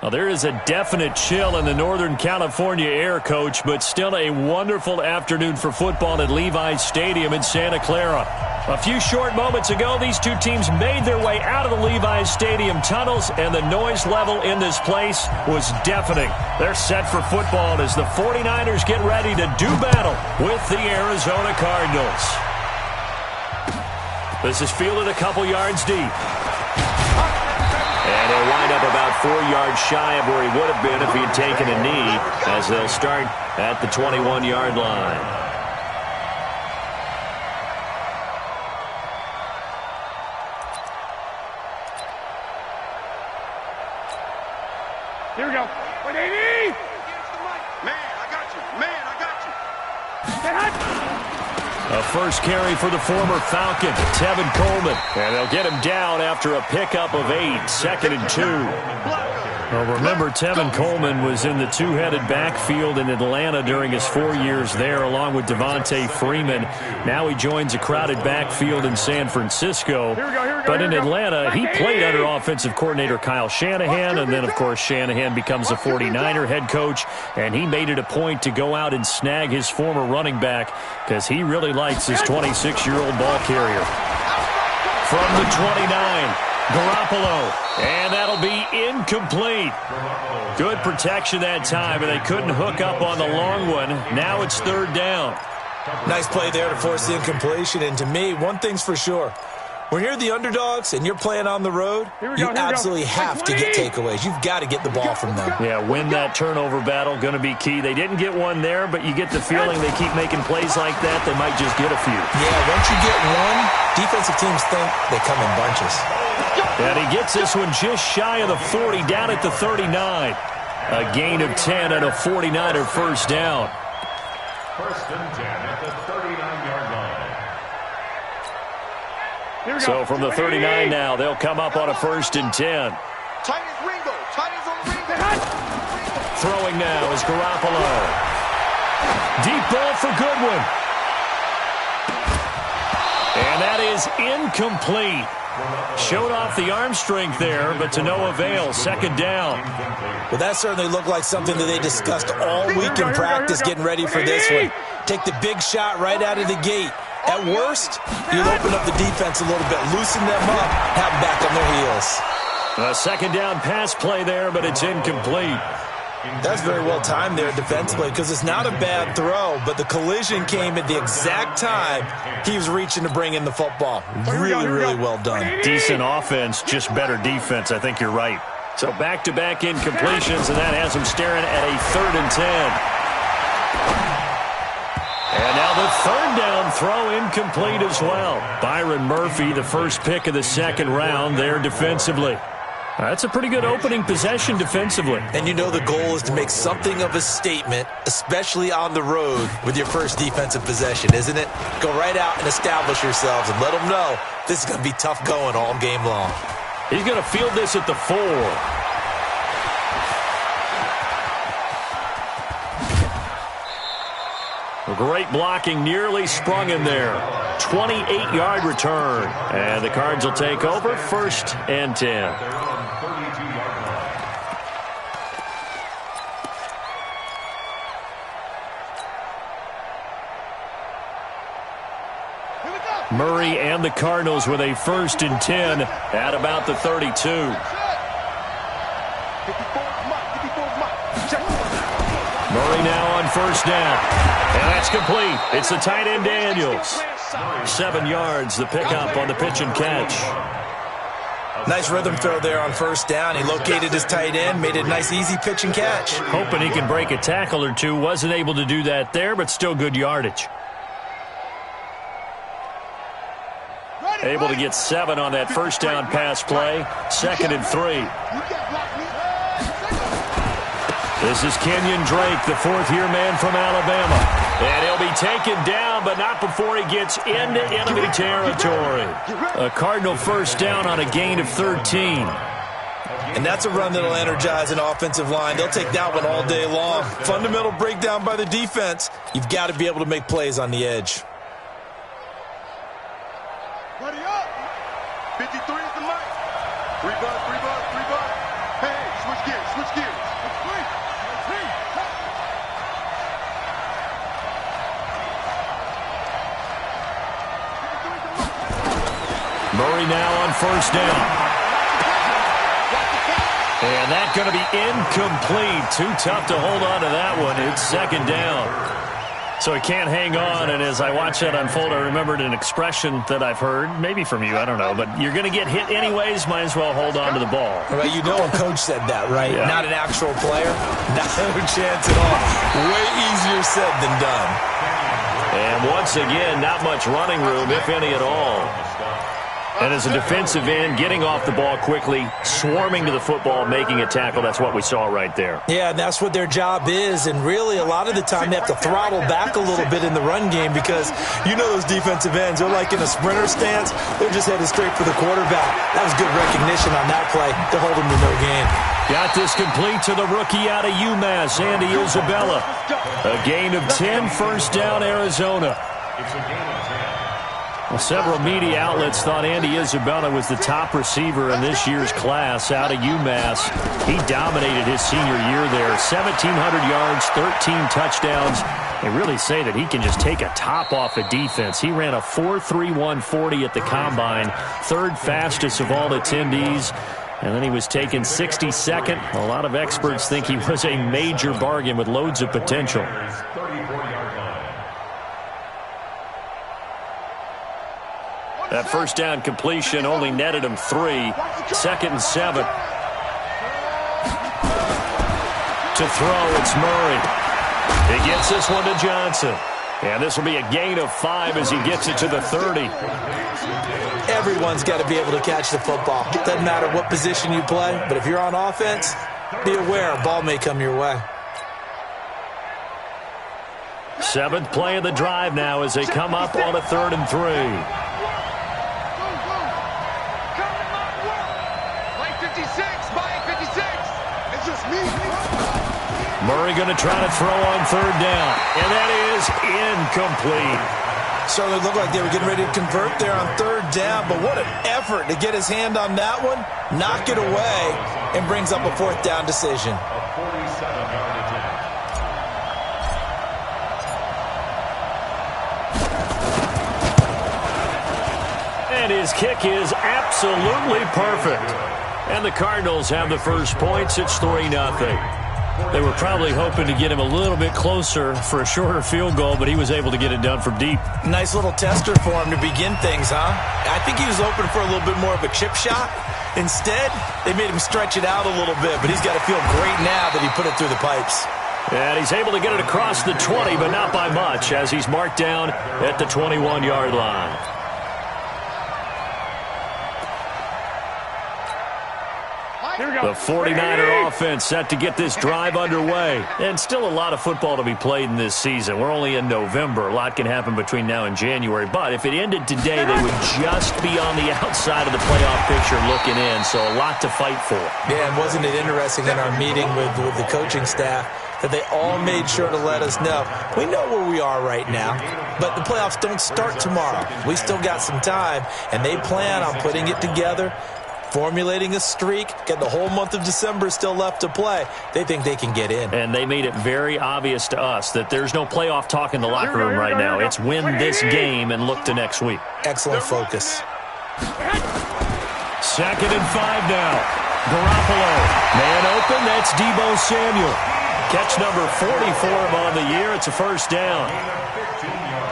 Well, there is a definite chill in the Northern California air, Coach, but still a wonderful afternoon for football at Levi's Stadium in Santa Clara. A few short moments ago, these two teams made their way out of the Levi's Stadium tunnels, and the noise level in this place was deafening. They're set for football as the 49ers get ready to do battle with the Arizona Cardinals. This is fielded a couple yards deep. And he'll wind up about 4 yards shy of where he would have been if he had taken a knee, as they'll start at the 21-yard line. Here we go. 180! Man, I got you. Man, I got you. Get hot! A first carry for the former Falcon, Tevin Coleman. And they'll get him down after a pickup of 8, 2nd and 2. Well, remember, Tevin Coleman was in the two-headed backfield in Atlanta during his 4 years there, along with Devontae Freeman. Now he joins a crowded backfield in San Francisco. But in Atlanta, he played under offensive coordinator Kyle Shanahan, and then, of course, Shanahan becomes a 49er head coach, and he made it a point to go out and snag his former running back because he really likes his 26-year-old ball carrier. From the 29, Garoppolo, and that'll be incomplete. Good protection that time, and they couldn't hook up on the long one. Now it's 3rd down. Nice play there to force the incompletion, and to me, one thing's for sure. When you're the underdogs and you're playing on the road, you absolutely have to get takeaways. You've got to get the ball from them. Yeah, win that turnover battle, going to be key. They didn't get one there, but you get the feeling they keep making plays like that, they might just get a few. Yeah, once you get one, defensive teams think they come in bunches. And he gets this one just shy of the 40, down at the 39. A gain of 10 and a 49er first down. 1st and 10 at the 39-yard line. So from the 39 now, they'll come up on a 1st and 10. Tight as Ringo. Tight as on Ringo. Throwing now is Garoppolo. Deep ball for Goodwin. And that is incomplete. Showed off the arm strength there, but to no avail. 2nd down. Well, that certainly looked like something that they discussed all week in practice getting ready for this one. Take the big shot right out of the gate. At worst, you'll open up the defense a little bit, loosen them up, have them back on their heels. A 2nd down pass play there, but it's incomplete. That's very well timed there defensively because it's not a bad throw, but the collision came at the exact time he was reaching to bring in the football. Really, really well done. Decent offense, just better defense. I think you're right. So back-to-back incompletions, and that has them staring at a 3rd and 10. And now the 3rd down throw incomplete as well. Byron Murphy, the first pick of the 2nd round there defensively. That's a pretty good opening possession defensively. And you know the goal is to make something of a statement, especially on the road with your first defensive possession, isn't it? Go right out and establish yourselves and let them know this is going to be tough going all game long. He's going to field this at the 4. Great blocking, nearly sprung him there. 28-yard return. And the Cards will take over, 1st and 10. Murray and the Cardinals with a 1st and 10 at about the 32. Murray now on 1st down. And that's complete. It's the tight end Daniels. 7 yards, the pickup on the pitch and catch. Nice rhythm throw there on 1st down. He located his tight end, made it a nice easy pitch and catch. Hoping he can break a tackle or two. Wasn't able to do that there, but still good yardage. Able to get 7 on that 1st down pass play. 2nd and 3. This is Kenyon Drake, the 4th-year man from Alabama. And he'll be taken down, but not before he gets into enemy territory. A Cardinal 1st down on a gain of 13. And that's a run that'll energize an offensive line. They'll take that one all day long. Fundamental breakdown by the defense. You've got to be able to make plays on the edge. Ready up. 53 is the mic. 3 bucks. Hey, switch gears. Murray now on first down. And that's going to be incomplete. Too tough to hold on to that one. It's second down. So he can't hang on, and as I watch that unfold, I remembered an expression that I've heard, maybe from you, I don't know, but you're going to get hit anyways, might as well hold on to the ball. Well, you know a coach said that, right? Yeah. Not an actual player. Not a chance at all. Way easier said than done. And once again, not much running room, if any at all. And as a defensive end, getting off the ball quickly, swarming to the football, making a tackle, that's what we saw right there. Yeah, and that's what their job is. And really, a lot of the time, they have to throttle back a little bit in the run game because you know those defensive ends, they're like in a sprinter stance. They're just headed straight for the quarterback. That was good recognition on that play to hold them to no gain. Got this complete to the rookie out of UMass, Andy Isabella. A gain of 10, first down, Arizona. It's a gain of 10. Well, several media outlets thought Andy Isabella was the top receiver in this year's class out of UMass. He dominated his senior year there. 1,700 yards, 13 touchdowns. They really say that he can just take a top off a defense. He ran a 4.31 40 at the Combine, third fastest of all attendees. And then he was taken 62nd. A lot of experts think he was a major bargain with loads of potential. 34-yard line. That first down completion only netted him 3. Second and 7. To throw, it's Murray. He gets this one to Johnson. And this will be a gain of 5 as he gets it to the 30. Everyone's got to be able to catch the football. Doesn't matter what position you play, but if you're on offense, be aware a ball may come your way. 7th play of the drive now as they come up on a 3rd and 3. Murray going to try to throw on 3rd down. And that is incomplete. Certainly looked like they were getting ready to convert there on 3rd down, but what an effort to get his hand on that one, knock it away, and brings up a 4th down decision. A 47-yard attempt. And his kick is absolutely perfect. And the Cardinals have the first points. It's 3-0. They were probably hoping to get him a little bit closer for a shorter field goal, but he was able to get it done from deep. Nice little tester for him to begin things, huh? I think he was hoping for a little bit more of a chip shot. Instead, they made him stretch it out a little bit, but he's got to feel great now that he put it through the pipes. And he's able to get it across the 20, but not by much, as he's marked down at the 21-yard line. The 49er offense set to get this drive underway. And still a lot of football to be played in this season. We're only in November. A lot can happen between now and January. But if it ended today, they would just be on the outside of the playoff picture looking in. So a lot to fight for. Yeah, and wasn't it interesting in our meeting with the coaching staff that they all made sure to let us know, we know where we are right now, but the playoffs don't start tomorrow. We still got some time, and they plan on putting it together, formulating a streak, get the whole month of December still left to play. They think they can get in. And they made it very obvious to us that there's no playoff talk in the locker room right now. It's win this game and look to next week. Excellent focus. 2nd and 5 now. Garoppolo. Man open, that's Deebo Samuel. Catch number 44 on the year. It's a first down.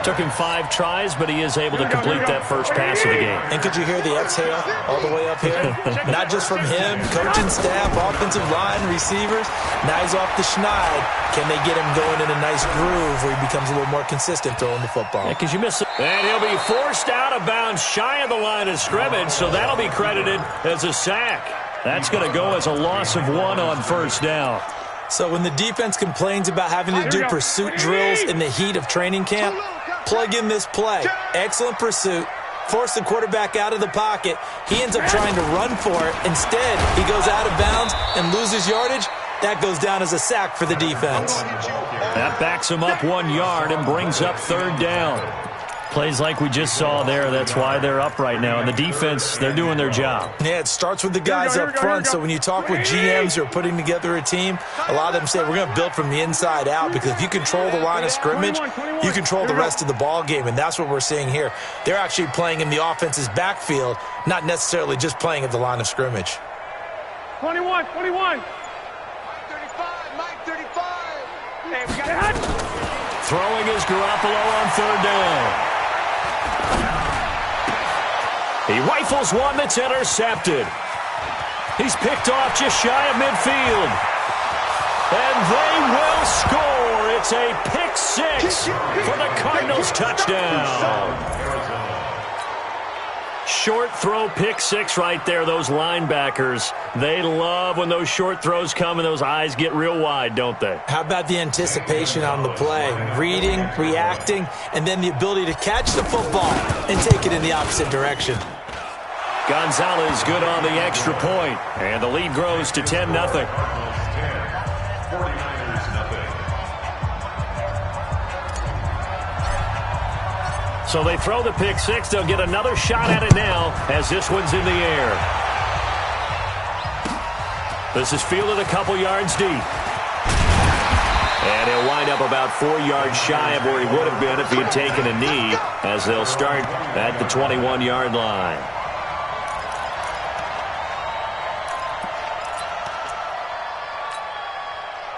Took him 5 tries, but he is able to complete that first pass of the game. And could you hear the exhale all the way up here? Not just from him, coaching staff, offensive line, receivers. Now he's off the schneid. Can they get him going in a nice groove where he becomes a little more consistent throwing the football? Yeah, because you miss it. And he'll be forced out of bounds shy of the line of scrimmage, so that'll be credited as a sack. That's going to go as a loss of 1 on first down. So when the defense complains about having to do pursuit drills in the heat of training camp, plug in this play. Excellent pursuit. Force the quarterback out of the pocket. He ends up trying to run for it. Instead, he goes out of bounds and loses yardage. That goes down as a sack for the defense. That backs him up 1 yard and brings up 3rd down. Plays like we just saw there. That's why they're up right now. And the defense, they're doing their job. Yeah, it starts with the guys up front. So when you talk with GMs who are putting together a team, a lot of them say we're going to build from the inside out, because if you control the line of scrimmage, you control the rest of the ball game, and that's what we're seeing here. They're actually playing in the offense's backfield, not necessarily just playing at the line of scrimmage. 21. Mike 35. Hey, we got it. Throwing is Garoppolo on third down. He rifles one that's intercepted. He's picked off just shy of midfield. And they will score. It's a pick six for the Cardinals touchdown. Short throw pick six right there. Those linebackers, they love when those short throws come and those eyes get real wide, don't they? How about the anticipation on the play? Reading, reacting, and then the ability to catch the football and take it in the opposite direction. Gonzalez good on the extra point, and the lead grows to 10-0. So they throw the pick six. They'll get another shot at it now as this one's in the air. This is fielded a couple yards deep. And he'll wind up about 4 yards shy of where he would have been if he had taken a knee, as they'll start at the 21-yard line.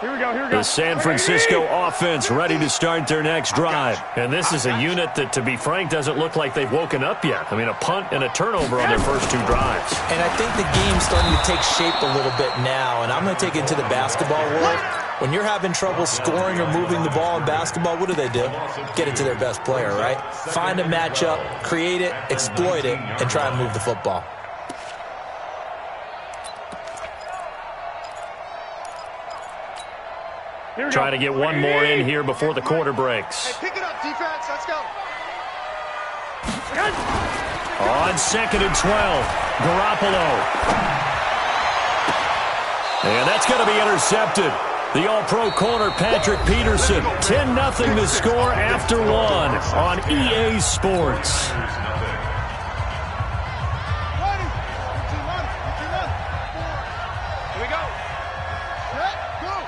Here we go. The San Francisco offense ready to start their next drive. And this is a unit that, to be frank, doesn't look like they've woken up yet. I mean, a punt and a turnover on their first two drives. And I think the game's starting to take shape a little bit now, and I'm going to take it into the basketball world. When you're having trouble scoring or moving the ball in basketball, what do? Get it to their best player, right? Find a matchup, create it, exploit it, and try and move the football. Try to get one more in here before the quarter breaks. Hey, pick it up, defense. Let's go. On 2nd and 12, Garoppolo. And that's going to be intercepted. The all-pro corner, Patrick Peterson. 10-0 the score after one on EA Sports. Here we go. Set, go.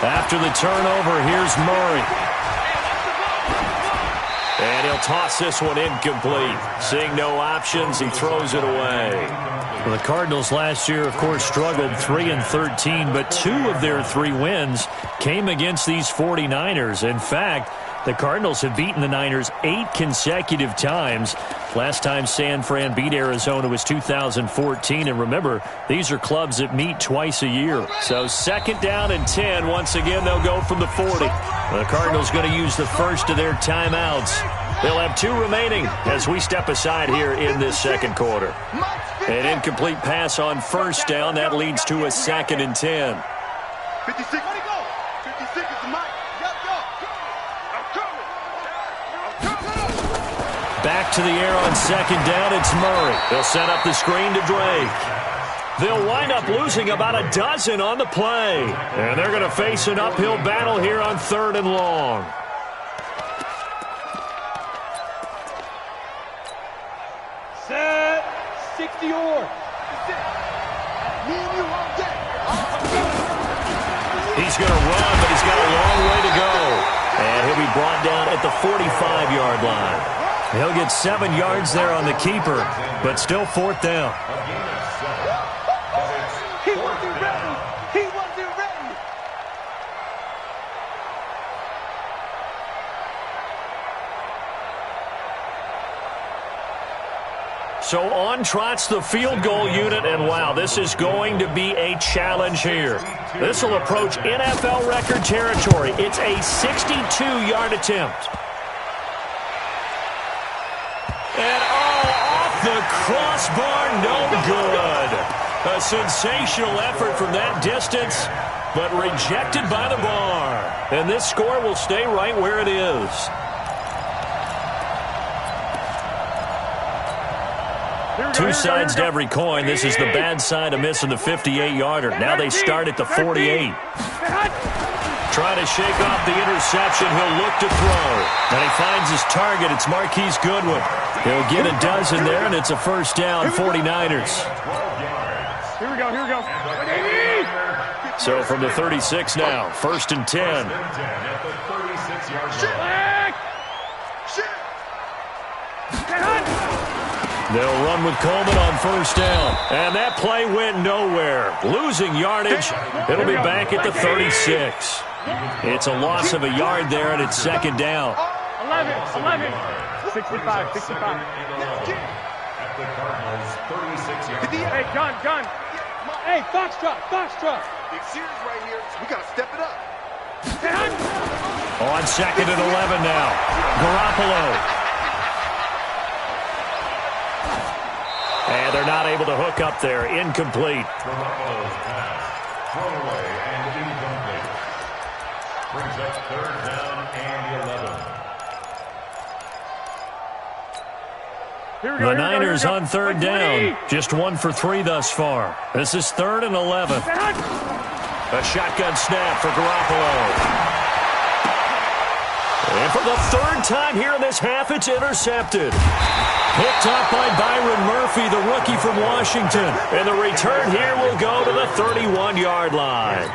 After the turnover, here's Murray. And he'll toss this one incomplete. Seeing no options, he throws it away. Well, the Cardinals last year, of course, struggled 3-13, but 2 of their 3 wins came against these 49ers. In fact, the Cardinals have beaten the Niners 8 consecutive times. Last time San Fran beat Arizona was 2014. And remember, these are clubs that meet twice a year. So 2nd down and 10. Once again, they'll go from the 40. The Cardinals going to use the first of their timeouts. They'll have 2 remaining as we step aside here in this second quarter. An incomplete pass on 1st down. That leads to a 2nd and 10. 56. 56 is the mic. Back to the air on 2nd down. It's Murray. They'll set up the screen to Drake. They'll wind up losing about a dozen on the play. And they're going to face an uphill battle here on 3rd and long. Set. 60 or. He's going to run, but he's got a long way to go. And he'll be brought down at the 45-yard line. He'll get 7 yards there on the keeper, but still 4th down. He wasn't ready. He wasn't ready. So on trots the field goal unit, and wow, this is going to be a challenge here. This will approach NFL record territory. It's a 62-yard attempt. And off the crossbar, no good. A sensational effort from that distance, but rejected by the bar. And this score will stay right where it is. Two sides to every coin. This is the bad side of missing the 58-yarder. Now they start at the 48. Trying to shake off the interception. He'll look to throw. And he finds his target. It's Marquise Goodwin. He'll get a dozen there, and it's a first down, 49ers. Here we go, here we go. So from the 36 now, first and 10. They'll run with Coleman on first down. And that play went nowhere. Losing yardage. It'll be back at the 36. It's a loss of a yard there, and it's second down. 11, 65, 65. At the Cardinals' 36-yard line. Hey, gun. Hey, Foxtrot. Big series right here. We got to step it up. On second and 11 now. Garoppolo. And they're not able to hook up there. Incomplete. Garoppolo's pass. Thrown away and incomplete. Brings up third down and 11. The Niners on third down. Just 1 for 3 thus far. This is third and 11. A shotgun snap for Garoppolo. And for the third time here in this half, it's intercepted. Picked up by Byron Murphy, the rookie from Washington. And the return here will go to the 31-yard line.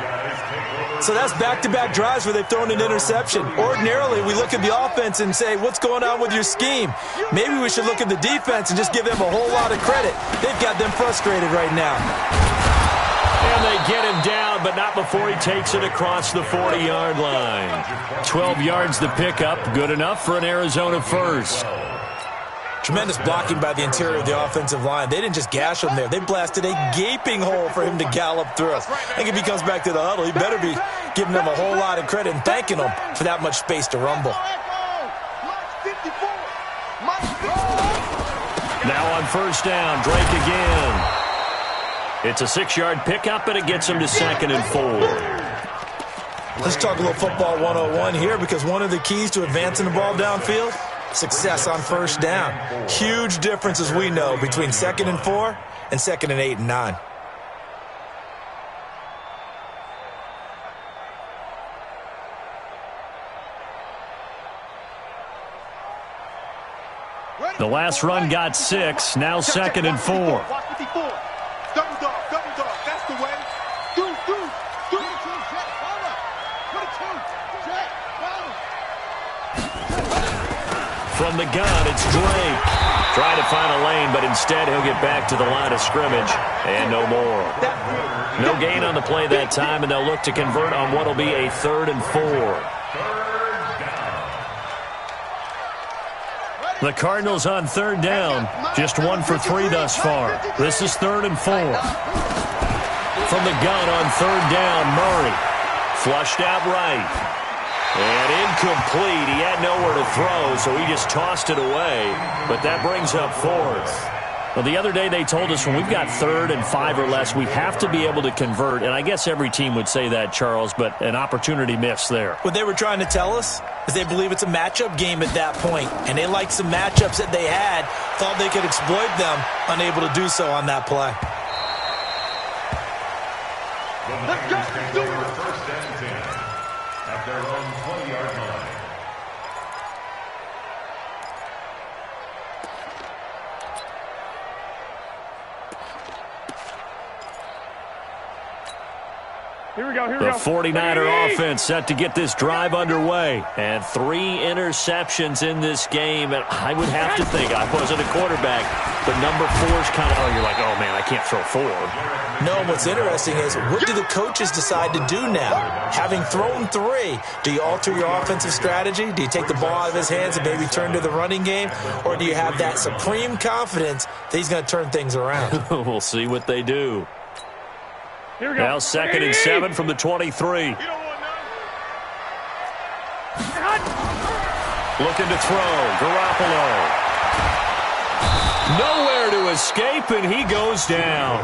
So that's back-to-back drives where they've thrown an interception. Ordinarily, we look at the offense and say, what's going on with your scheme? Maybe we should look at the defense and just give them a whole lot of credit. They've got them frustrated right now. And they get him down, but not before he takes it across the 40-yard line. 12 yards to pick up, good enough for an Arizona first. Tremendous blocking by the interior of the offensive line. They didn't just gash him there. They blasted a gaping hole for him to gallop through. I think if he comes back to the huddle, he better be giving them a whole lot of credit and thanking them for that much space to rumble. Now on first down, Drake again. It's a 6-yard pickup, and it gets him to second and 4. Let's talk a little football 101 here, because one of the keys to advancing the ball downfield, success on first down. Huge difference, as we know, between second and 4 and second and 8 and 9. The last run got 6, now second and 4. Double dog, that's the way. Do. From the gun, it's Drake. Trying to find a lane, but instead he'll get back to the line of scrimmage. And no more. No gain on the play that time, and they'll look to convert on what will be a 3rd and 4. The Cardinals on third down, just 1 for 3 thus far. This is 3rd and 4. From the gun on third down, Murray. Flushed out right. And incomplete. He had nowhere to throw, so he just tossed it away. But that brings up 4th. Well, the other day they told us when we've got 3rd and 5 or less, we have to be able to convert. And I guess every team would say that, Charles, but an opportunity missed there. What they were trying to tell us is they believe it's a matchup game at that point. And they liked some matchups that they had, thought they could exploit them, unable to do so on that play. Let's go. First and 10 at their own 20-yard line. Here we go. The 49er offense set to get this drive underway. And 3 interceptions in this game. And I would have to think, I wasn't a quarterback, but number 4's kind of, you're like, oh, man, I can't throw 4. No, what's interesting is, what do the coaches decide to do now? Having thrown 3, do you alter your offensive strategy? Do you take the ball out of his hands and maybe turn to the running game? Or do you have that supreme confidence that he's going to turn things around? We'll see what they do. Here we go. Now 2nd and 7 from the 23. Looking to throw. Garoppolo. Nowhere to escape, and he goes down.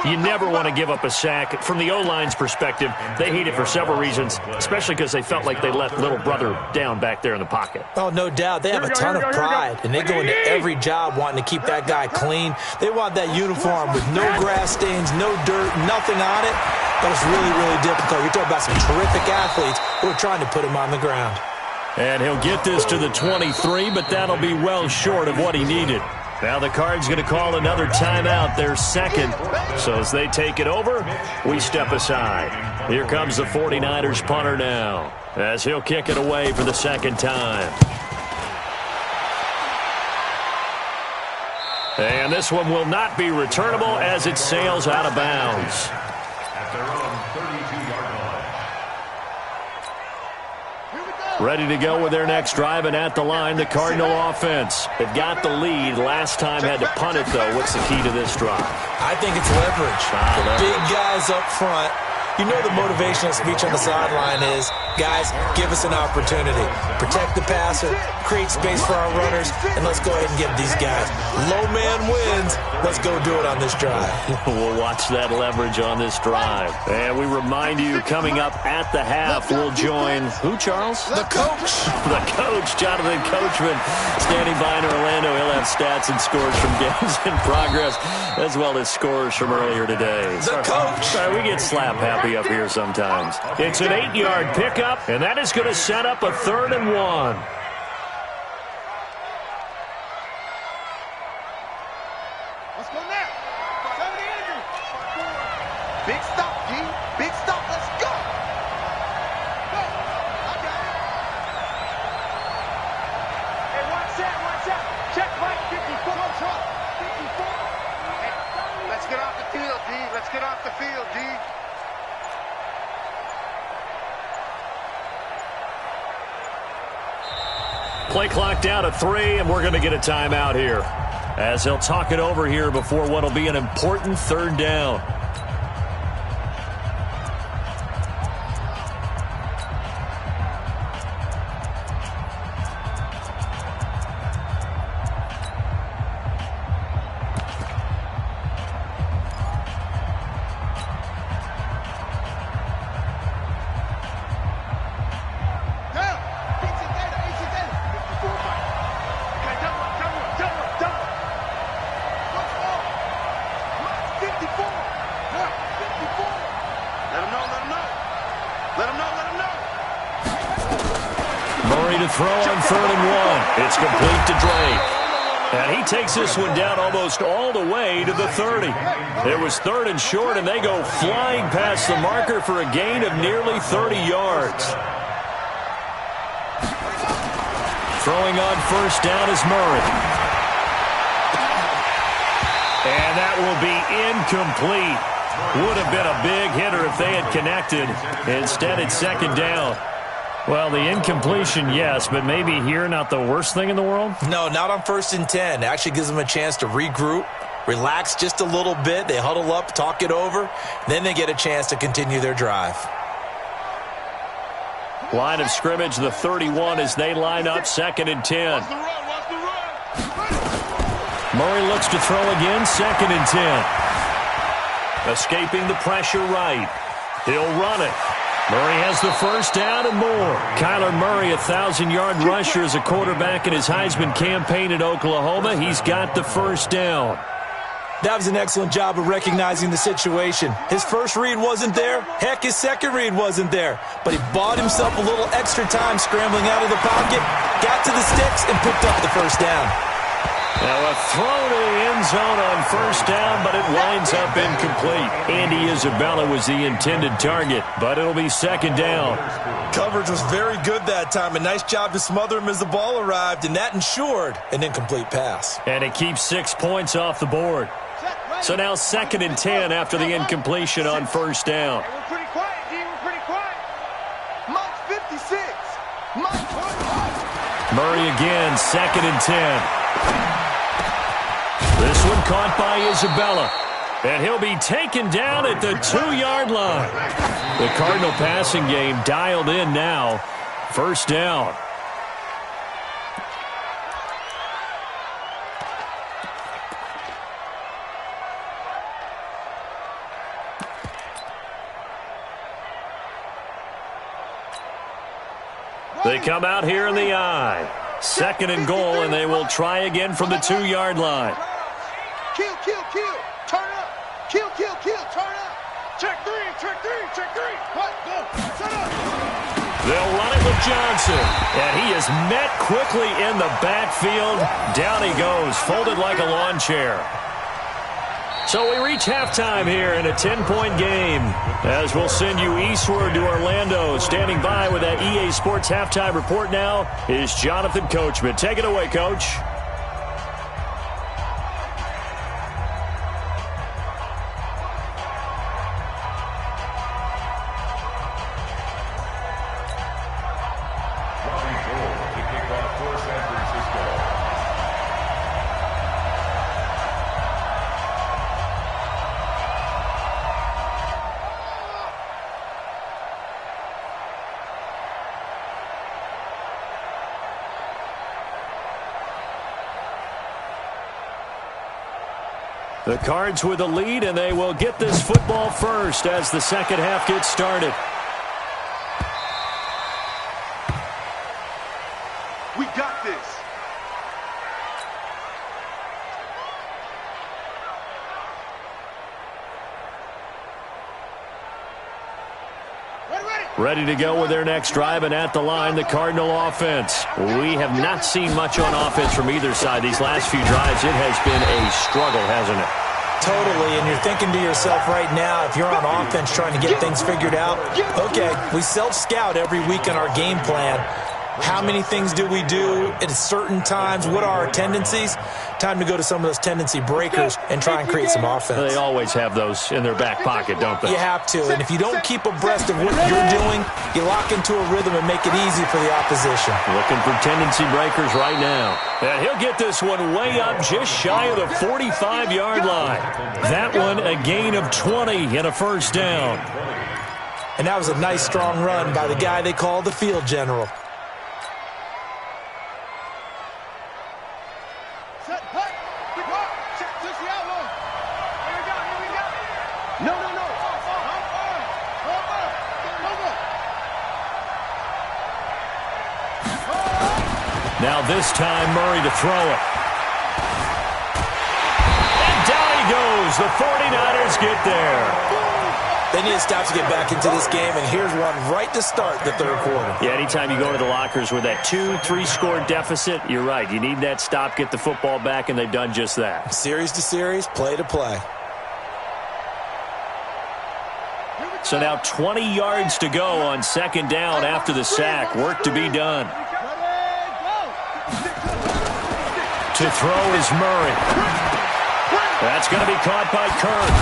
You never want to give up a sack. From the O-line's perspective, they hate it for several reasons, especially because they felt like they let little brother down back there in the pocket. Oh, no doubt. They have a ton of pride, and they go into every job wanting to keep that guy clean. They want that uniform with no grass stains, no dirt, nothing on it. but it's really, really difficult. You're talking about some terrific athletes who are trying to put him on the ground. And he'll get this to the 23, but that'll be well short of what he needed. Now the Card's going to call another timeout, their second. So as they take it over, we step aside. Here comes the 49ers punter now, as he'll kick it away for the second time. And this one will not be returnable as it sails out of bounds. At their own 32-yard line. Ready to go with their next drive, and at the line, the Cardinal offense. They've got the lead. Last time had to punt it, though. What's the key to this drive? I think it's leverage. The big guys up front. You know the motivational speech on the sideline is, guys, give us an opportunity. Protect the passer, create space for our runners, and let's go ahead and give these guys. Low man wins. Let's go do it on this drive. We'll watch that leverage on this drive. And we remind you, coming up at the half, we'll join who, Charles? The coach. The coach, Jonathan Coachman, standing by in Orlando. He'll have stats and scores from games in progress, as well as scores from earlier today. The coach. Sorry, we get slap happy up here sometimes. It's an 8-yard pickup, and that is going to set up a 3rd and 1. Let's go now. Big stop, G. Big stop. Let's go. Go. I got it. Hey, watch that. Check right, 54. 54. Hey, let's get off the field, D. Let's get off the field, D. Play clock down to 3, and we're going to get a timeout here, as he'll talk it over here before what will be an important 3rd down. Throw on 3rd and 1. It's complete to Drake. And he takes this one down almost all the way to the 30. It was 3rd and short, and they go flying past the marker for a gain of nearly 30 yards. Throwing on 1st down is Murray. And that will be incomplete. Would have been a big hitter if they had connected. Instead, it's 2nd down. Well, the incompletion, yes, but maybe here not the worst thing in the world? No, not on 1st and 10. It actually gives them a chance to regroup, relax just a little bit. They huddle up, talk it over. Then they get a chance to continue their drive. Line of scrimmage, the 31 as they line up 2nd and 10. Murray looks to throw again, 2nd and 10. Escaping the pressure right. He'll run it. Murray has the 1st down and more. Kyler Murray, 1,000-yard rusher as a quarterback in his Heisman campaign at Oklahoma. He's got the 1st down. That was an excellent job of recognizing the situation. His first read wasn't there. Heck, his second read wasn't there. But he bought himself a little extra time scrambling out of the pocket, got to the sticks, and picked up the 1st down. Now a throw to the end zone on 1st down, but it winds up incomplete. Andy Isabella was the intended target, but it'll be 2nd down. Coverage was very good that time. A nice job to smother him as the ball arrived, and that ensured an incomplete pass. And it keeps 6 points off the board. So now 2nd and 10 after the incompletion on 1st down. We're pretty quiet, D. We're pretty quiet. Mike's 56. Mike. Murray again, 2nd and 10. This one caught by Isabella. And he'll be taken down at the 2-yard line. The Cardinal passing game dialed in now. 1st down. They come out here in the I. 2nd and goal, and they will try again from the 2-yard line. Kill. Turn up. Kill. Turn up. Check three, check three, check three. What? Go. Set up. They'll run it with Johnson. And he is met quickly in the backfield. Down he goes, folded like a lawn chair. So we reach halftime here in a 10-point game. As we'll send you eastward to Orlando. Standing by with that EA Sports halftime report now is Jonathan Coachman. Take it away, Coach. The Cards with the lead, and they will get this football first as the second half gets started. We got this. Ready to go with their next drive, and at the line, the Cardinal offense. We have not seen much on offense from either side. These last few drives, it has been a struggle, hasn't it? Totally, and you're thinking to yourself right now, if you're on offense trying to get things figured out, okay, we self-scout every week in our game plan. How many things do we do at certain times? What are our tendencies? Time to go to some of those tendency breakers and try and create some offense. They always have those in their back pocket, don't they? You have to, and if you don't keep abreast of what you're doing, you lock into a rhythm and make it easy for the opposition. Looking for tendency breakers right now. And he'll get this one way up just shy of the 45-yard line. That one a gain of 20 and a first down. And that was a nice, strong run by the guy they call the field general. Now this time, Murray to throw it. And down he goes. The 49ers get there. They need to stop to get back into this game, and here's one right to start the third quarter. Yeah, anytime you go to the lockers with that 2-3 score deficit, you're right. You need that stop, get the football back, and they've done just that. Series to series, play to play. So now 20 yards to go on second down after the sack. Work to be done. To throw is Murray. That's going to be caught by Kirk.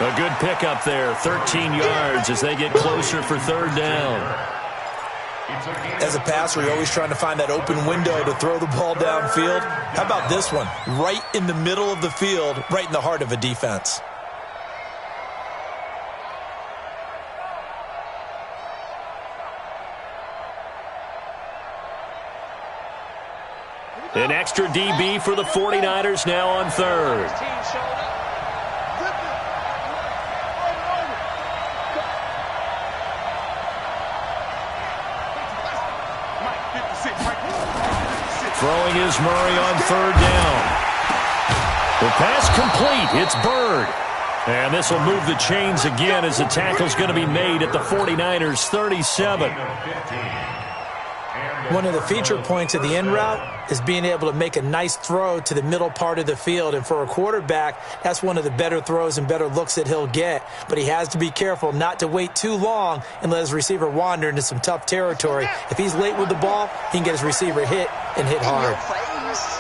A good pickup there, 13 yards as they get closer for third down. As a passer, you're always trying to find that open window to throw the ball downfield. How about this one? Right in the middle of the field, right in the heart of a defense. An extra DB for the 49ers now on third. Throwing is Murray on third down. The pass complete. It's Bird. And this will move the chains again as the tackle's going to be made at the 49ers' 37. One of the feature points of the in route is being able to make a nice throw to the middle part of the field. And for a quarterback, that's one of the better throws and better looks that he'll get. But he has to be careful not to wait too long and let his receiver wander into some tough territory. If he's late with the ball, he can get his receiver hit and hit hard.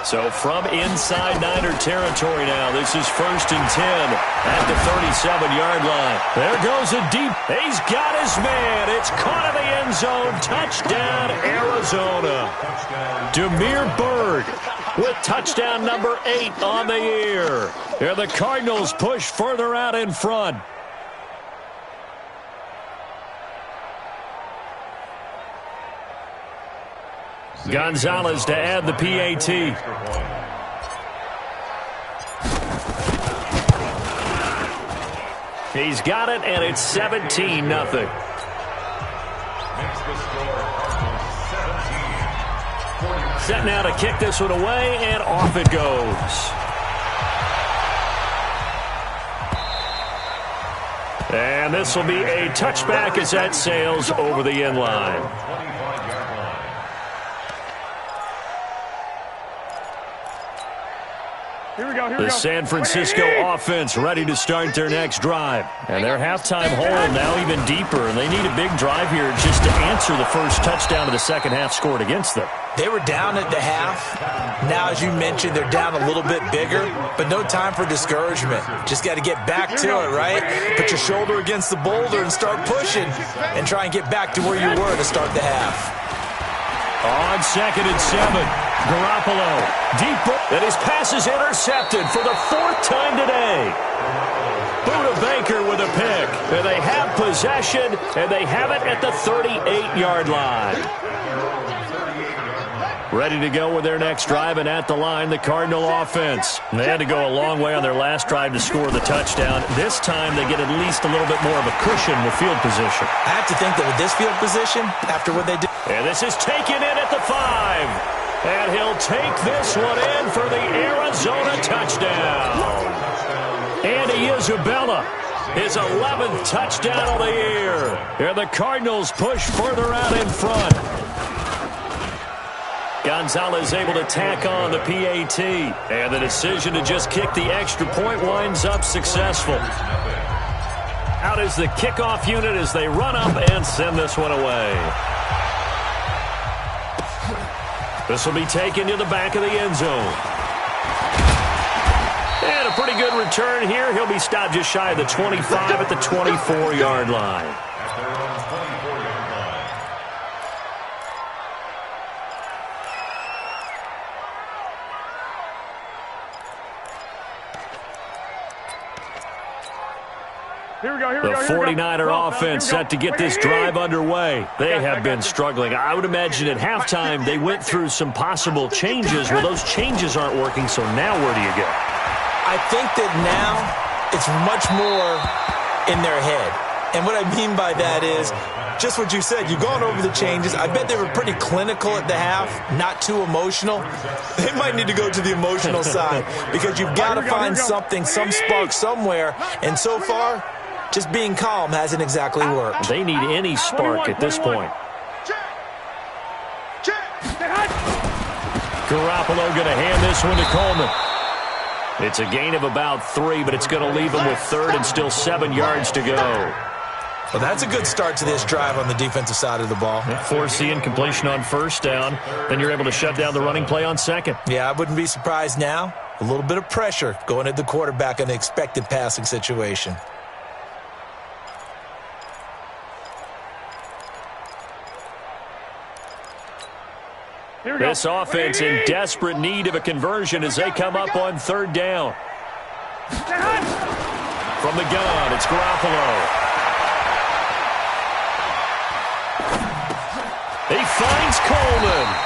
So from inside Niner territory now, this is 1st and 10 at the 37-yard line. There goes a deep. He's got his man. It's caught in the end zone. Touchdown, Arizona. Damiere Byrd with touchdown number 8 on the year. And the Cardinals push further out in front. Gonzalez to add the PAT. He's got it, and it's 17-0. Set now to kick this one away, and off it goes. And this will be a touchback as that sails over the end line. The San Francisco offense ready to start their next drive. And their halftime hole now even deeper, and they need a big drive here just to answer the first touchdown of the second half scored against them. They were down at the half. Now, as you mentioned, they're down a little bit bigger, but no time for discouragement. Just got to get back to it, right? Put your shoulder against the boulder and start pushing and try and get back to where you were to start the half. On 2nd and 7, Garoppolo, deep, and his pass is intercepted for the 4th time today. Buda Baker with a pick, and they have possession, and they have it at the 38-yard line. Ready to go with their next drive, and at the line, the Cardinal offense. They had to go a long way on their last drive to score the touchdown. This time, they get at least a little bit more of a cushion with field position. I have to think that with this field position, after what they did. And this is taken in at the 5. And he'll take this one in for the Arizona touchdown. Andy Isabella, his 11th touchdown of the year. And the Cardinals push further out in front. Gonzalez able to tack on the PAT. And the decision to just kick the extra point winds up successful. Out is the kickoff unit as they run up and send this one away. This will be taken to the back of the end zone. And a pretty good return here. He'll be stopped just shy of the 25 at the 24-yard line. The 49er offense set to get this drive underway. They have been struggling. I would imagine at halftime they went through some possible changes. Well, those changes aren't working, so now where do you go? I think that now it's much more in their head. And what I mean by that is just what you said. You've gone over the changes. I bet they were pretty clinical at the half, not too emotional. They might need to go to the emotional side because you've got to find something, some spark somewhere. And so far, just being calm hasn't exactly worked. They need any spark at this point. Garoppolo going to hand this one to Coleman. It's a gain of about 3, but it's going to leave him with 3rd and still 7 yards to go. Well, that's a good start to this drive on the defensive side of the ball. Force the incompletion on 1st down. Then you're able to shut down the running play on 2nd. Yeah, I wouldn't be surprised now. A little bit of pressure going at the quarterback in the expected passing situation. This offense in desperate need of a conversion as they come up on 3rd down. From the gun, it's Garoppolo. He finds Coleman.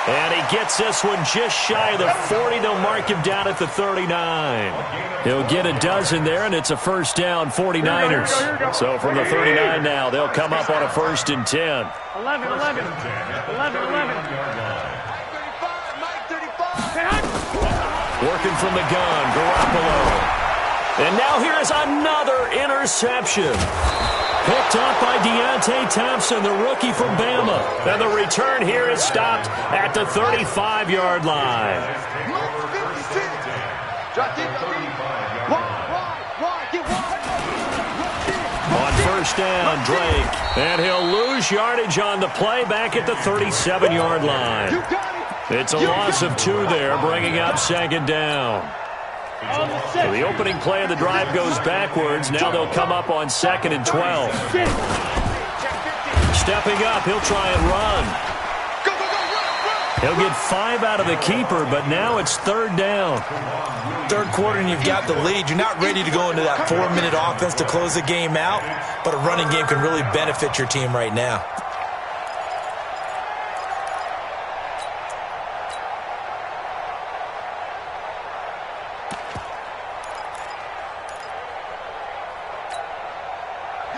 And he gets this one just shy of the 40. They'll mark him down at the 39. He'll get a dozen there, and it's a 1st down, 49ers. So from the 39 now, they'll come up on a 1st and 10. 11. Working from the gun, Garoppolo. And now here is another interception. Picked up by Deontay Thompson, the rookie from Bama. And the return here is stopped at the 35-yard line. On 1st down, Drake. And he'll lose yardage on the play back at the 37-yard line. It's a loss of 2 there, bringing up 2nd down. So the opening play of the drive goes backwards. Now they'll come up on 2nd and 12. Stepping up, he'll try and run. He'll get 5 out of the keeper, but now it's 3rd down. 3rd quarter and you've got the lead. You're not ready to go into that 4-minute offense to close the game out, but a running game can really benefit your team right now.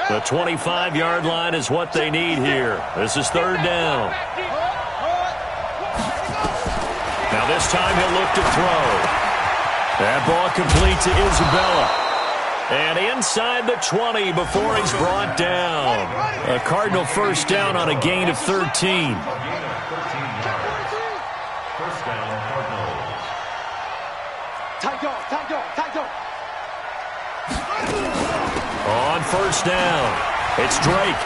The 25-yard line is what they need here. This is 3rd down. Now this time he'll look to throw. That ball complete to Isabella. And inside the 20 before he's brought down. A Cardinal first down on a gain of 13. First down, Cardinals. Tight dog. On first down, it's Drake.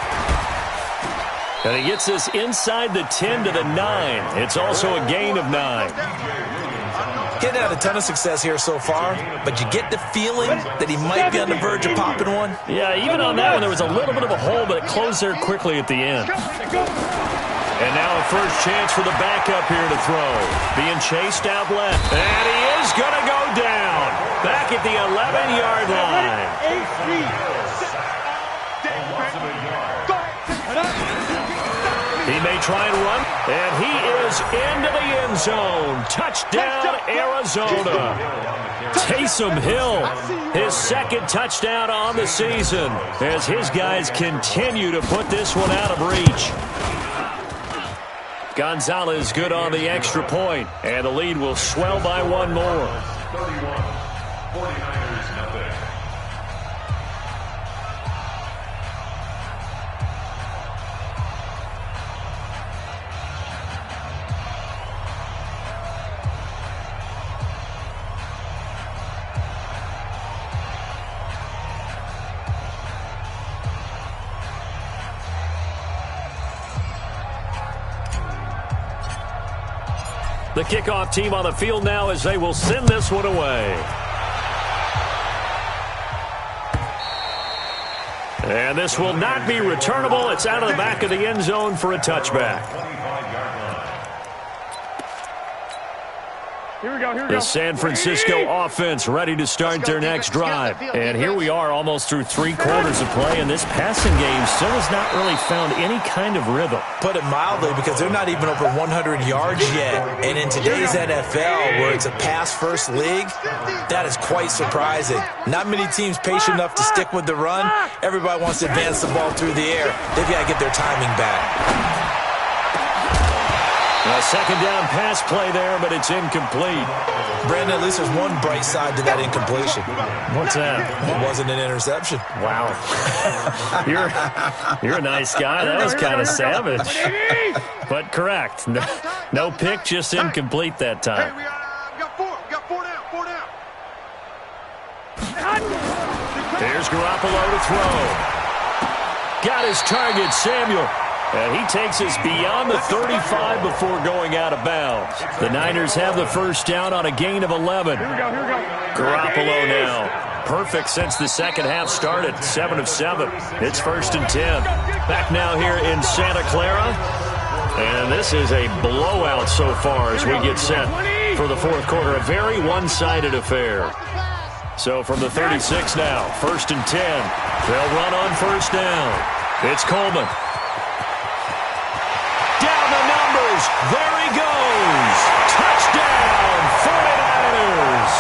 And he gets this inside the 10 to the 9. It's also a gain of 9. Getting out a ton of success here so far, but you get the feeling that he might be on the verge of popping one. Yeah, even on that one, there was a little bit of a hole, but it closed there quickly at the end. And now a first chance for the backup here to throw. Being chased out left. And he is going to go down. Back at the 11-yard line. He may try and run, and he is into the end zone. Touchdown, Arizona. Taysom Hill, his second touchdown on the season, as his guys continue to put this one out of reach. Gonzalez good on the extra point, and the lead will swell by one more. 31, 49ers nothing. The kickoff team on the field now as they will send this one away. And this will not be returnable. It's out of the back of the end zone for a touchback. Here we go. The San Francisco offense ready to start their next drive. And here we are almost through 3 quarters of play, and this passing game still has not really found any kind of rhythm. Put it mildly, because they're not even over 100 yards yet. And in today's NFL, where it's a pass-first league, that is quite surprising. Not many teams patient enough to stick with the run. Everybody wants to advance the ball through the air. They've got to get their timing back. A second down pass play there, but it's incomplete. Brandon, at least there's one bright side to that incompletion. What's that? It wasn't an interception. Wow. You're a nice guy. That was kind of savage. But correct. No pick, just incomplete that time. Hey, we got four down. Here's Garoppolo to throw. Got his target, Samuel. And he takes us beyond the 35 before going out of bounds. The Niners have the first down on a gain of 11. Here we go. Garoppolo now. Perfect since the second half started. 7 of 7. It's 1st and 10. Back now here in Santa Clara. And this is a blowout so far as we get set for the fourth quarter. A very one-sided affair. So from the 36 now, 1st and 10. They'll run on first down. It's Coleman. Down the numbers. There he goes. Touchdown, 49ers.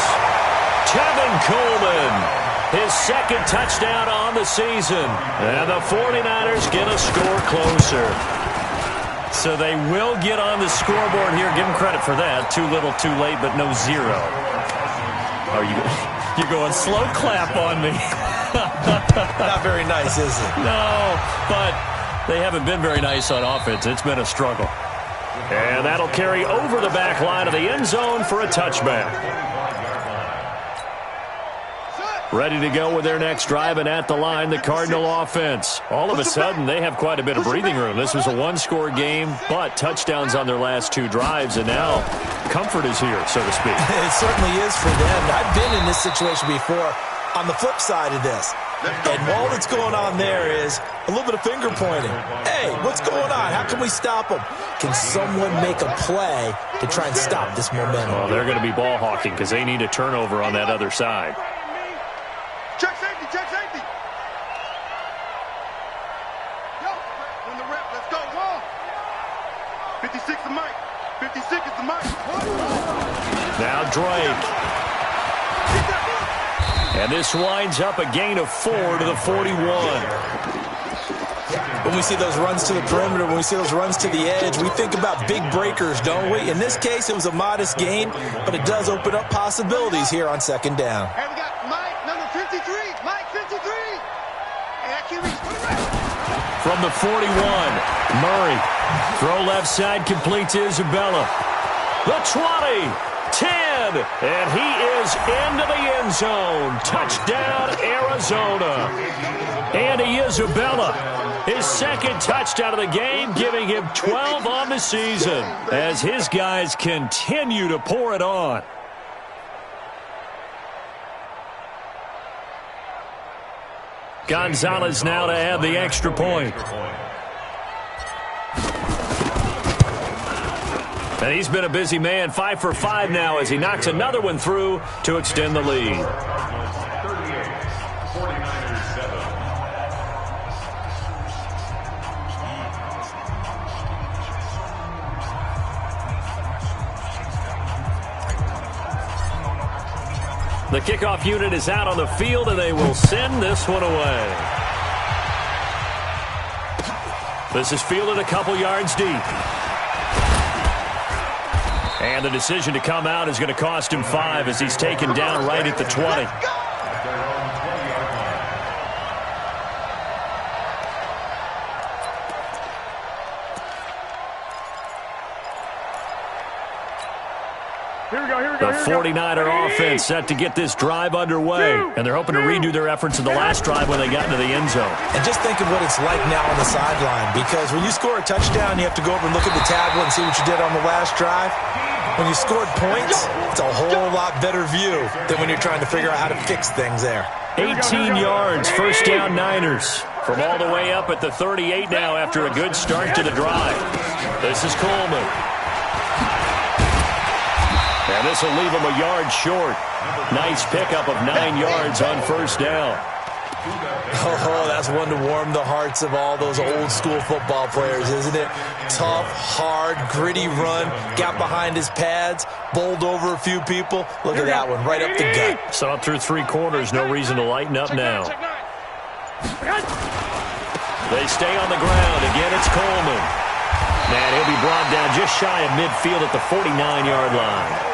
Tevin Coleman, his second touchdown on the season. And the 49ers get a score closer. So they will get on the scoreboard here. Give them credit for that. Too little, too late, but no zero. Oh, you're going slow clap on me. Not very nice, is it? No, but they haven't been very nice on offense. It's been a struggle. And that'll carry over the back line of the end zone for a touchback. Ready to go with their next drive, and at the line, the Cardinal offense. All of a sudden, they have quite a bit of breathing room. This was a one-score game, but touchdowns on their last 2 drives, and now comfort is here, so to speak. It certainly is for them. I've been in this situation before on the flip side of this. And all that's going on there is a little bit of finger pointing. Hey, what's going on? How can we stop them? Can someone make a play to try and stop this momentum? Well, they're going to be ball hawking because they need a turnover on that other side. Check safety. Yo, in the rep, let's go. 56 is Mike. 56 is the Mike. Now Drake. And this winds up a gain of 4 to the 41. When we see those runs to the perimeter, when we see those runs to the edge, we think about big breakers, don't we? In this case, it was a modest gain, but it does open up possibilities here on second down. Hey, we got Mike, number 50. 53. Mike, 53. And I can reach. From the 41, Murray. Throw left side, completes Isabella. The 20, 10, and he is into the end zone. Touchdown, Arizona. Andy Isabella, his second touchdown of the game, giving him 12 on the season as his guys continue to pour it on. Gonzalez now to add the extra point. And he's been a busy man, 5 for 5 now as he knocks another one through to extend the lead. 38, 49ers 7. The kickoff unit is out on the field, and they will send this one away. This is fielded a couple yards deep. And the decision to come out is going to cost him 5 as he's taken down right at the 20. The 49er offense set to get this drive underway. And they're hoping to redo their efforts in the last drive when they got into the end zone. And just think of what it's like now on the sideline, because when you score a touchdown, you have to go over and look at the tablet and see what you did on the last drive. When you scored points, it's a whole lot better view than when you're trying to figure out how to fix things there. 18 yards, first down Niners. From all the way up at the 38 now after a good start to the drive. This is Coleman. And this will leave him a yard short. Nice pickup of 9 yards on first down. Oh, that's one to warm the hearts of all those old school football players, isn't it? Tough, hard, gritty run. Got behind his pads, bowled over a few people. Look at that one, right up the gut. So up through 3 quarters, no reason to lighten up now. They stay on the ground. Again, it's Coleman. And he'll be brought down just shy of midfield at the 49-yard line.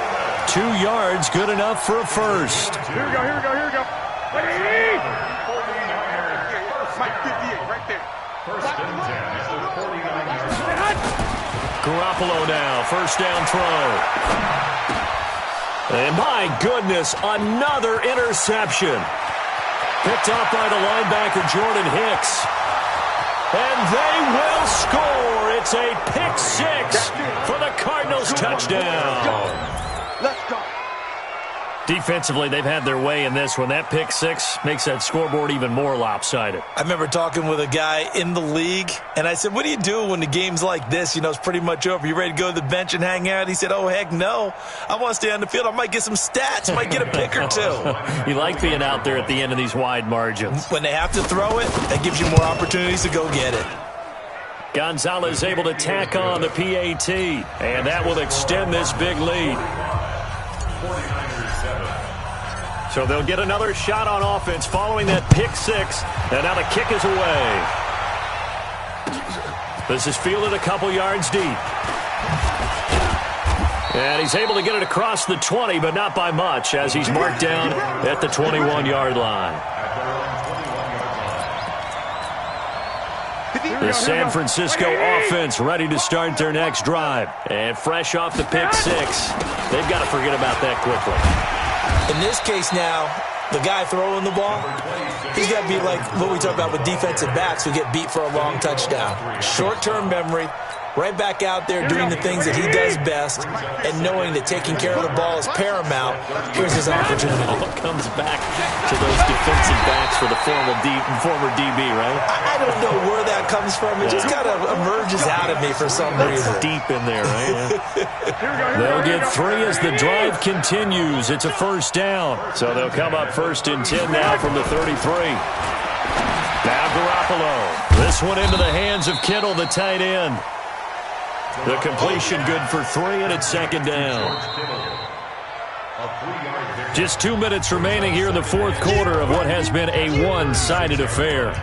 2 yards, good enough for a first. Here we go. Mike 58, right there. First and 10 at the 49-yard. Garoppolo now, first down throw. And my goodness, another interception. Picked off by the linebacker, Jordan Hicks. And they will score. It's a pick 6 for the Cardinals touchdown. Let's go. Defensively, they've had their way in this one. That pick 6 makes that scoreboard even more lopsided. I remember talking with a guy in the league, and I said, what do you do when the game's like this? You know, it's pretty much over. You ready to go to the bench and hang out? He said, oh, heck no. I want to stay on the field. I might get some stats. Might get a pick or 2. You like being out there at the end of these wide margins. When they have to throw it, that gives you more opportunities to go get it. Gonzalez able to tack on the PAT, and that will extend this big lead. 49ers 7. So they'll get another shot on offense following that pick 6, and now the kick is away. This is fielded a couple yards deep. And he's able to get it across the 20, but not by much, as he's marked down at the 21-yard line. The San Francisco offense ready to start their next drive. And fresh off the pick 6, they've got to forget about that quickly. In this case now, the guy throwing the ball, he's got to be like what we talk about with defensive backs who get beat for a long touchdown. Short-term memory, right back out there doing the things that he does best, and knowing that taking care of the ball is paramount. Here's his opportunity. All comes back to those defensive backs for the former DB, right? I don't know where that comes from. It just kind of emerges out of me for some reason. Deep in there, right? Yeah. They'll get 3 as the drive continues. It's a first down. So they'll come up first and 10 now from the 33. Now Garoppolo. This one into the hands of Kittle, the tight end. The completion good for 3, and it's second down. Just 2 minutes remaining here in the fourth quarter of what has been a one-sided affair.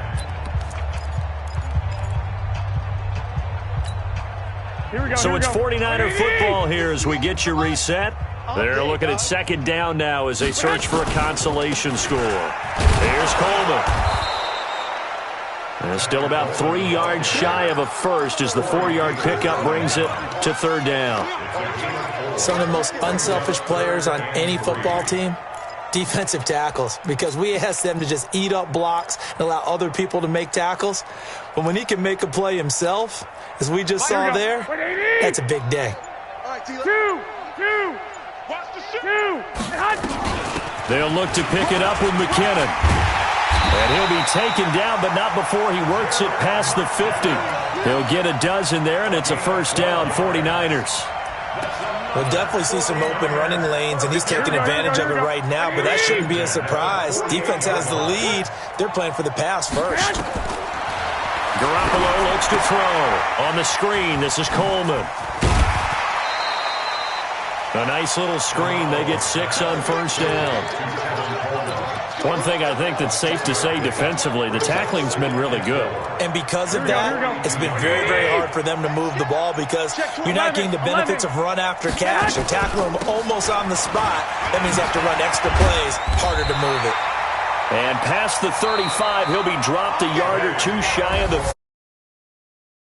So it's 49er football here as we get you reset. They're looking at second down now as they search for a consolation score. Here's Coleman. And still about 3 yards shy of a first as the 4-yard pickup brings it to third down. Some of the most unselfish players on any football team, defensive tackles, because we ask them to just eat up blocks and allow other people to make tackles. But when he can make a play himself, as we just saw there, that's a big day. They'll look to pick it up with McKinnon. And he'll be taken down, but not before he works it past the 50. He'll get a dozen there, and it's a first down, 49ers. We'll definitely see some open running lanes, and he's taking advantage of it right now, but that shouldn't be a surprise. Defense has the lead. They're playing for the pass first. Garoppolo looks to throw. On the screen, this is Coleman. A nice little screen. They get 6 on first down. One thing I think that's safe to say defensively, the tackling's been really good. And because of that, it's been very, very hard for them to move the ball because you're not getting the benefits of run after catch. You're tackling them almost on the spot. That means you have to run extra plays, harder to move it. And past the 35, he'll be dropped a yard or two shy of the